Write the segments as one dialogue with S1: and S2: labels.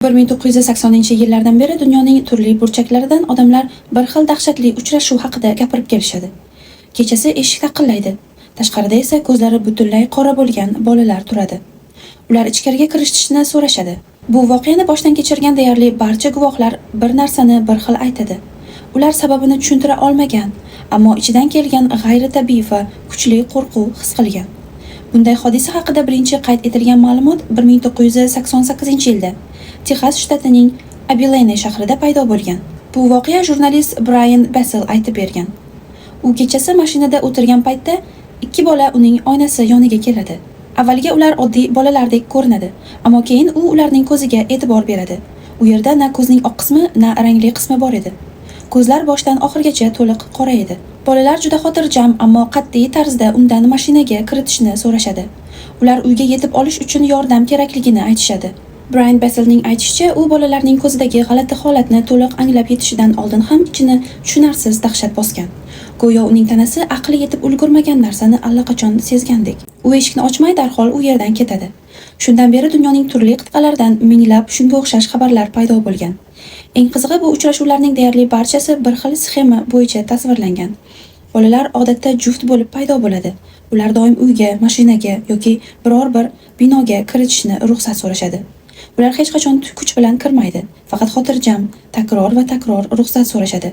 S1: 1980-yillardan beri dunyoning turli burchaklaridan odamlar bir xil dahshatli uchrashuv haqida gapirib kelishadi. Kechasi eshik taqillaydi. Tashqarida esa ko'zlari butunlay qora bo'lgan bolalar turadi. Ular ichkariga kirishni so'rashadi. Bu voqeani boshdan kechirgan deyarli barcha guvohlar bir narsani bir xil aytadi. Ular sababini tushuntira olmagan, ammo ichidan kelgan g'ayritabiiy va kuchli qo'rquv his qilgan. Bunday hodisa haqida birinchi qayd etilgan ma'lumot 1988-yilda Texas shtatining Abilene shahrida paydo bo'lgan. Bu voqea jurnalist Brian Bessel aytib bergan. U kechasi mashinada o'tirgan paytda ikki bola uning oynasi yoniga keladi. Avvaliga ular oddiy bolalardek ko'rinadi, ammo keyin u ularning ko'ziga e'tibor beradi. U yerda na ko'zning oq qismi, na rangli qismi bor edi. Ko'zlar boshdan oxirigacha to'liq qora edi. Bolalar juda xotirjam, ammo qat'iy tarzda undan mashinaga kiritishni so'rashadi. Ular uyga yetib olish uchun yordam kerakligini aytishadi. Brian Besselning aytishicha, u bolalarning ko'zidagi g'alati holatni to'liq anglab yetishidan oldin ham ichini tushunarsiz dahshat bosgan. Go'yo uning tanasi aqli yetib ulgurmagan narsani allaqachon sezgandek. U eshikni ochmay darhol u yerdan ketadi. Shundan beri dunyoning turli qit'alaridan minglab shunga o'xshash xabarlar paydo bo'lgan. Eng qizig'i, bu uchrashuvlarning deyarli barchasi bir xil sxema bo'yicha tasvirlangan. Bolalar odatda juft bo'lib paydo bo'ladi. Ular doim uyga, mashinaga yoki biror bir binoga kiritishni ruxsat so'rashadi. Ular hech qachon kuch bilan kirmaydi, faqat xotirjam, takror va takror ruxsat so'rashadi.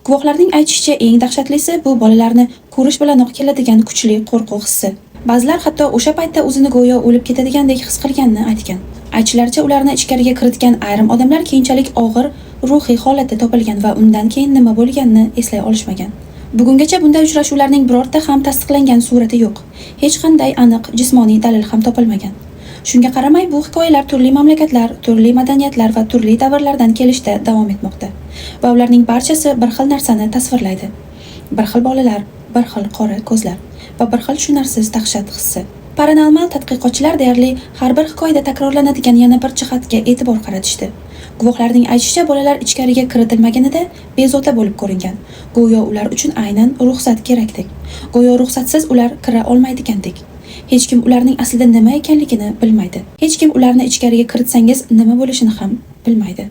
S1: Guvohlarning aytishicha, eng dahshatlisi bu bolalarni ko'rish bilanoq keladigan kuchli qo'rquv hissi. Ba'zilar hatto o'sha paytda o'zini go'yo o'lib ketadigandek his qilganini aytgan. Aytishlaricha, ularni ichkariga kiritgan ayrim odamlar keyinchalik og'ir ruhiy holatda topilgan va undan keyin nima bo'lganini eslay olishmagan. Bugungacha bunday uchrashuvlarning birorta ham tasdiqlangan surati yo'q. Hech qanday aniq jismoniy dalil ham topilmagan. Shunga qaramay, bu hikoyalar turli mamlakatlar, turli madaniyatlar va turli davrlardan kelishda davom etmoqda. Va ularning barchasi bir xil narsani tasvirlaydi. Bir xil bolalar, bir xil qora ko'zlar va bir xil tushunarsiz dahshat hissi. Paranormal tadqiqotchilar deyarli har bir hikoyada takrorlanadigan yana bir jihatga e'tibor qaratishdi. Guvohlarning aytishicha, bolalar ichkariga kiritilmaganida bezovta bo'lib ko'ringan. Go'yo ular uchun aynan ruxsat kerakdek. Go'yo ruxsatsiz ular kira olmaydigandek. Hech kim ularning aslida nima ekanligini bilmaydi. Hech kim ularni ichkariga kiritsangiz nima bo'lishini ham bilmaydi.